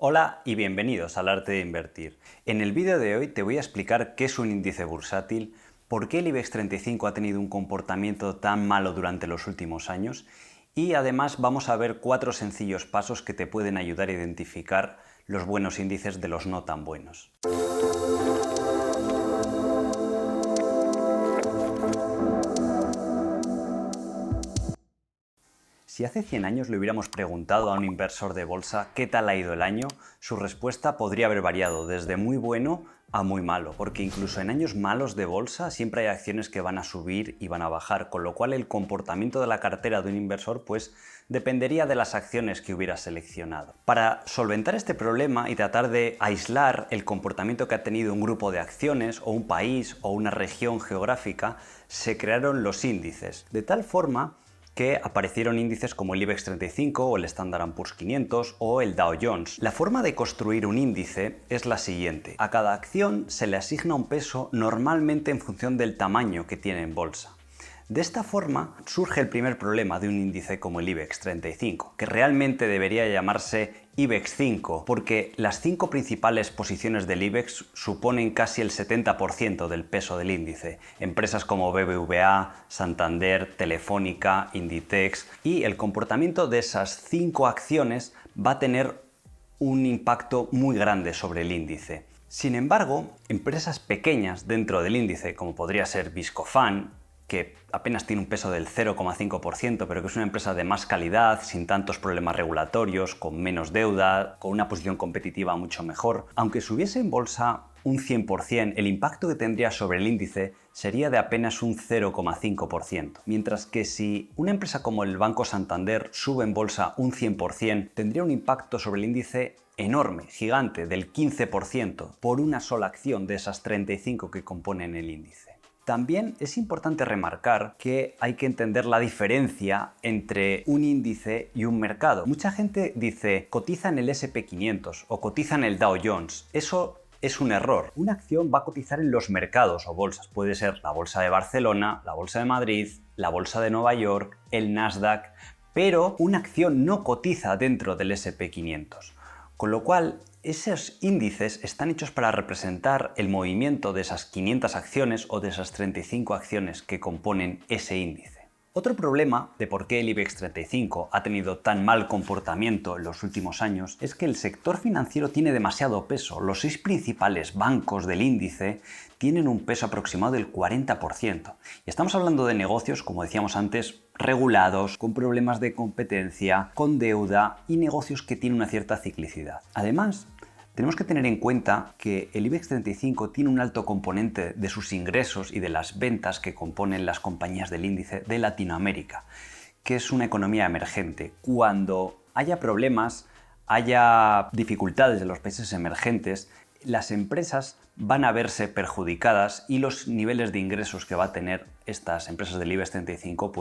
Hola y bienvenidos al arte de invertir. En el vídeo de hoy te voy a explicar qué es un índice bursátil, por qué el IBEX 35 ha tenido un comportamiento tan malo durante los últimos años y además vamos a ver 4 sencillos pasos que te pueden ayudar a identificar los buenos índices de los no tan buenos. Si hace 100 años le hubiéramos preguntado a un inversor de bolsa qué tal ha ido el año, su respuesta podría haber variado desde muy bueno a muy malo, porque incluso en años malos de bolsa siempre hay acciones que van a subir y van a bajar, con lo cual el comportamiento de la cartera de un inversor dependería de las acciones que hubiera seleccionado. Para solventar este problema y tratar de aislar el comportamiento que ha tenido un grupo de acciones o un país o una región geográfica, se crearon los índices, de tal forma que aparecieron índices como el IBEX 35 o el Standard & Poor's 500 o el Dow Jones. La forma de construir un índice es la siguiente. A cada acción se le asigna un peso normalmente en función del tamaño que tiene en bolsa. De esta forma surge el primer problema de un índice como el IBEX 35, que realmente debería llamarse IBEX 5, porque las 5 principales posiciones del IBEX suponen casi el 70% del peso del índice. Empresas como BBVA, Santander, Telefónica, Inditex, y el comportamiento de esas 5 acciones va a tener un impacto muy grande sobre el índice. Sin embargo, empresas pequeñas dentro del índice, como podría ser Viscofan, que apenas tiene un peso del 0,5%, pero que es una empresa de más calidad, sin tantos problemas regulatorios, con menos deuda, con una posición competitiva mucho mejor. Aunque subiese en bolsa un 100%, el impacto que tendría sobre el índice sería de apenas un 0,5%. Mientras que si una empresa como el Banco Santander sube en bolsa un 100%, tendría un impacto sobre el índice enorme, gigante, del 15%, por una sola acción de esas 35 que componen el índice. También es importante remarcar que hay que entender la diferencia entre un índice y un mercado. Mucha gente dice cotiza en el S&P 500 o cotiza en el Dow Jones. Eso es un error. Una acción va a cotizar en los mercados o bolsas. Puede ser la bolsa de Barcelona, la bolsa de Madrid, la bolsa de Nueva York, el Nasdaq, pero una acción no cotiza dentro del S&P 500. Con lo cual, esos índices están hechos para representar el movimiento de esas 500 acciones o de esas 35 acciones que componen ese índice. Otro problema de por qué el IBEX 35 ha tenido tan mal comportamiento en los últimos años es que el sector financiero tiene demasiado peso. Los 6 principales bancos del índice tienen un peso aproximado del 40%. Y estamos hablando de negocios, como decíamos antes, regulados, con problemas de competencia, con deuda y negocios que tienen una cierta ciclicidad. Además, tenemos que tener en cuenta que el IBEX 35 tiene un alto componente de sus ingresos y de las ventas que componen las compañías del índice de Latinoamérica, que es una economía emergente. Cuando haya problemas, haya dificultades de los países emergentes, las empresas van a verse perjudicadas y los niveles de ingresos que va a tener estas empresas del IBEX 35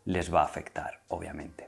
les va a afectar, obviamente.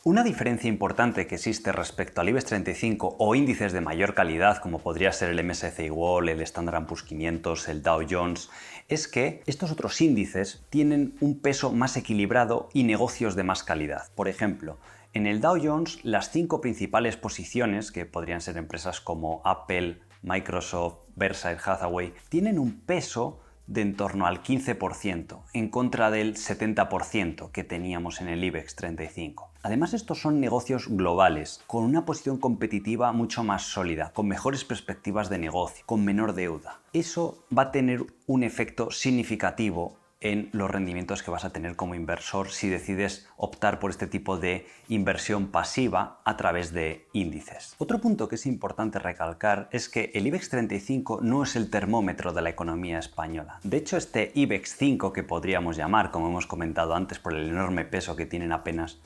Una diferencia importante que existe respecto al IBEX 35 o índices de mayor calidad, como podría ser el MSCI World, el Standard & Poor's 500, el Dow Jones, es que estos otros índices tienen un peso más equilibrado y negocios de más calidad. Por ejemplo, en el Dow Jones, las 5 principales posiciones, que podrían ser empresas como Apple, Microsoft, Berkshire Hathaway, tienen un peso de en torno al 15%, en contra del 70% que teníamos en el IBEX 35. Además, estos son negocios globales, con una posición competitiva mucho más sólida, con mejores perspectivas de negocio, con menor deuda. Eso va a tener un efecto significativo en los rendimientos que vas a tener como inversor si decides optar por este tipo de inversión pasiva a través de índices. Otro punto que es importante recalcar es que el IBEX 35 no es el termómetro de la economía española. De hecho, este IBEX 5 que podríamos llamar, como hemos comentado antes, por el enorme peso que tienen apenas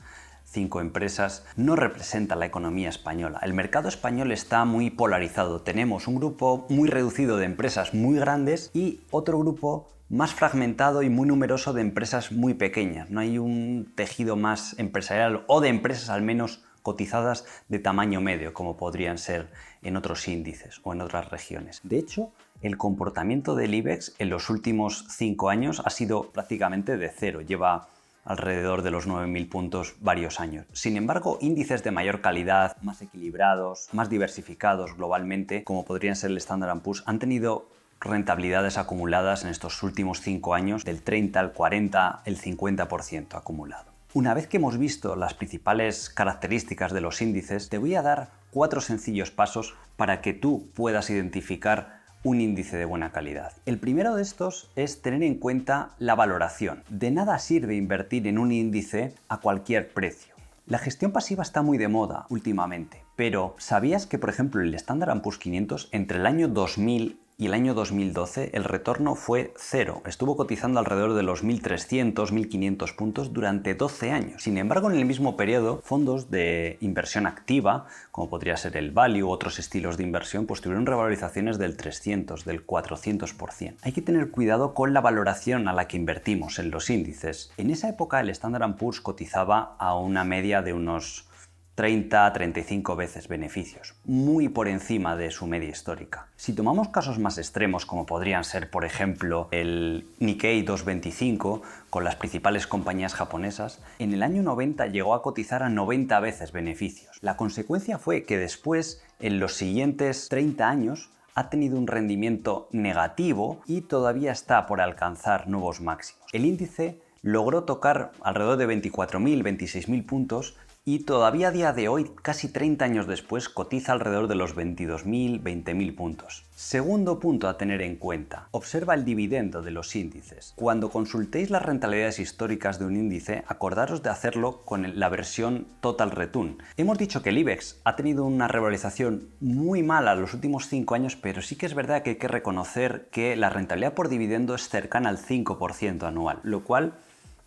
5 empresas, no representa la economía española. El mercado español está muy polarizado. Tenemos un grupo muy reducido de empresas muy grandes y otro grupo más fragmentado y muy numeroso de empresas muy pequeñas. No hay un tejido más empresarial o de empresas al menos cotizadas de tamaño medio, como podrían ser en otros índices o en otras regiones. De hecho, el comportamiento del IBEX en los últimos 5 años ha sido prácticamente de cero. Lleva alrededor de los 9.000 puntos varios años. Sin embargo, índices de mayor calidad, más equilibrados, más diversificados globalmente, como podrían ser el Standard & Poor's, han tenido rentabilidades acumuladas en estos últimos 5 años del 30, el 40, el 50% acumulado. Una vez que hemos visto las principales características de los índices, te voy a dar 4 sencillos pasos para que tú puedas identificar un índice de buena calidad. El primero de estos es tener en cuenta la valoración. De nada sirve invertir en un índice a cualquier precio. La gestión pasiva está muy de moda últimamente, pero ¿sabías que, por ejemplo, el Standard & Poor's 500 entre el año 2000 y el año 2012 el retorno fue cero? Estuvo cotizando alrededor de los 1.300, 1.500 puntos durante 12 años. Sin embargo, en el mismo periodo, fondos de inversión activa, como podría ser el Value u otros estilos de inversión, pues tuvieron revalorizaciones del 300, del 400%. Hay que tener cuidado con la valoración a la que invertimos en los índices. En esa época, el Standard & Poor's cotizaba a una media de unos 30-35 veces beneficios, muy por encima de su media histórica. Si tomamos casos más extremos, como podrían ser, por ejemplo, el Nikkei 225 con las principales compañías japonesas, en el año 90 llegó a cotizar a 90 veces beneficios. La consecuencia fue que después, en los siguientes 30 años, ha tenido un rendimiento negativo y todavía está por alcanzar nuevos máximos. El índice logró tocar alrededor de 24.000, 26.000 puntos y todavía a día de hoy, casi 30 años después, cotiza alrededor de los 22.000, 20.000 puntos. Segundo punto a tener en cuenta, observa el dividendo de los índices. Cuando consultéis las rentabilidades históricas de un índice, acordaros de hacerlo con la versión Total Return. Hemos dicho que el IBEX ha tenido una revalorización muy mala en los últimos 5 años, pero sí que es verdad que hay que reconocer que la rentabilidad por dividendo es cercana al 5% anual, lo cual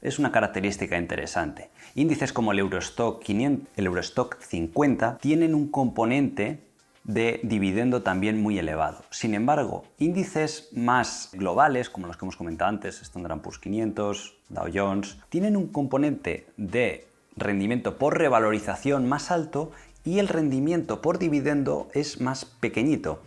es una característica interesante. Índices como el Eurostock 500, el Eurostock 50 tienen un componente de dividendo también muy elevado. Sin embargo, índices más globales, como los que hemos comentado antes, Standard & Poor's 500, Dow Jones, tienen un componente de rendimiento por revalorización más alto y el rendimiento por dividendo es más pequeñito,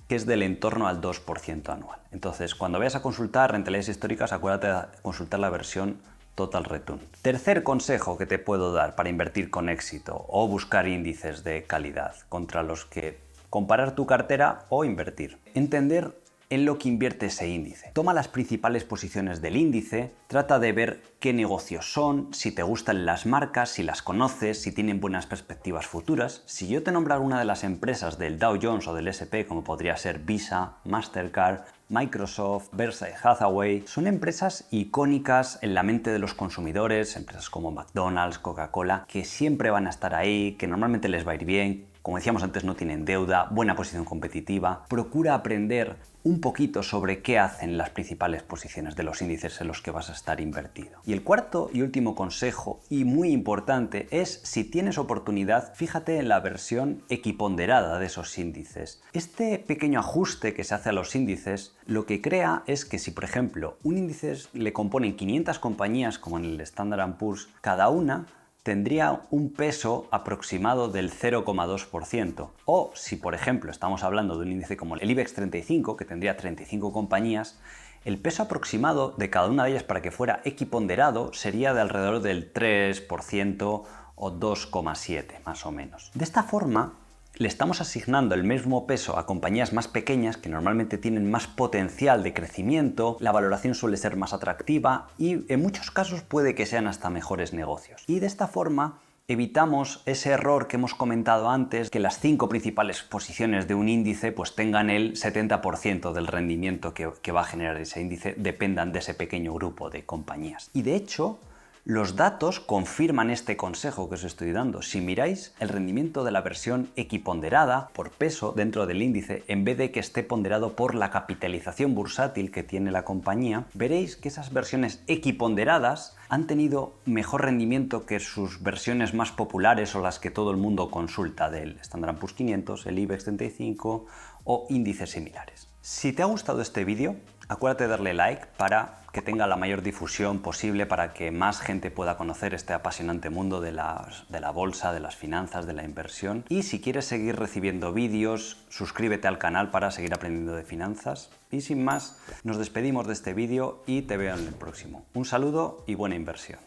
que es del entorno al 2% anual. Entonces, cuando vayas a consultar rentabilidades históricas, acuérdate de consultar la versión Total Return. Tercer consejo que te puedo dar para invertir con éxito o buscar índices de calidad contra los que comparar tu cartera o invertir. Entender en lo que invierte ese índice. Toma las principales posiciones del índice, trata de ver qué negocios son, si te gustan las marcas, si las conoces, si tienen buenas perspectivas futuras. Si yo te nombro alguna de las empresas del Dow Jones o del S&P, como podría ser Visa, Mastercard, Microsoft, Berkshire Hathaway, son empresas icónicas en la mente de los consumidores, empresas como McDonald's, Coca-Cola, que siempre van a estar ahí, que normalmente les va a ir bien. Como decíamos antes, no tienen deuda, buena posición competitiva. Procura aprender un poquito sobre qué hacen las principales posiciones de los índices en los que vas a estar invertido. Y el cuarto y último consejo, y muy importante, es si tienes oportunidad, fíjate en la versión equiponderada de esos índices. Este pequeño ajuste que se hace a los índices lo que crea es que si, por ejemplo, un índice le componen 500 compañías como en el Standard & Poor's, cada una tendría un peso aproximado del 0,2%. O si, por ejemplo, estamos hablando de un índice como el IBEX 35, que tendría 35 compañías, el peso aproximado de cada una de ellas para que fuera equiponderado sería de alrededor del 3% o 2,7% más o menos. De esta forma, le estamos asignando el mismo peso a compañías más pequeñas que normalmente tienen más potencial de crecimiento, la valoración suele ser más atractiva y en muchos casos puede que sean hasta mejores negocios. Y de esta forma evitamos ese error que hemos comentado antes, que las 5 principales posiciones de un índice pues tengan el 70% del rendimiento que va a generar ese índice, dependan de ese pequeño grupo de compañías. Y de hecho, los datos confirman este consejo que os estoy dando. Si miráis el rendimiento de la versión equiponderada por peso dentro del índice, en vez de que esté ponderado por la capitalización bursátil que tiene la compañía, veréis que esas versiones equiponderadas han tenido mejor rendimiento que sus versiones más populares o las que todo el mundo consulta del Standard & Poor's 500, el IBEX 35 o índices similares. Si te ha gustado este vídeo, acuérdate de darle like para que tenga la mayor difusión posible, para que más gente pueda conocer este apasionante mundo de la bolsa, de las finanzas, de la inversión. Y si quieres seguir recibiendo vídeos, suscríbete al canal para seguir aprendiendo de finanzas. Y sin más, nos despedimos de este vídeo y te veo en el próximo. Un saludo y buena inversión.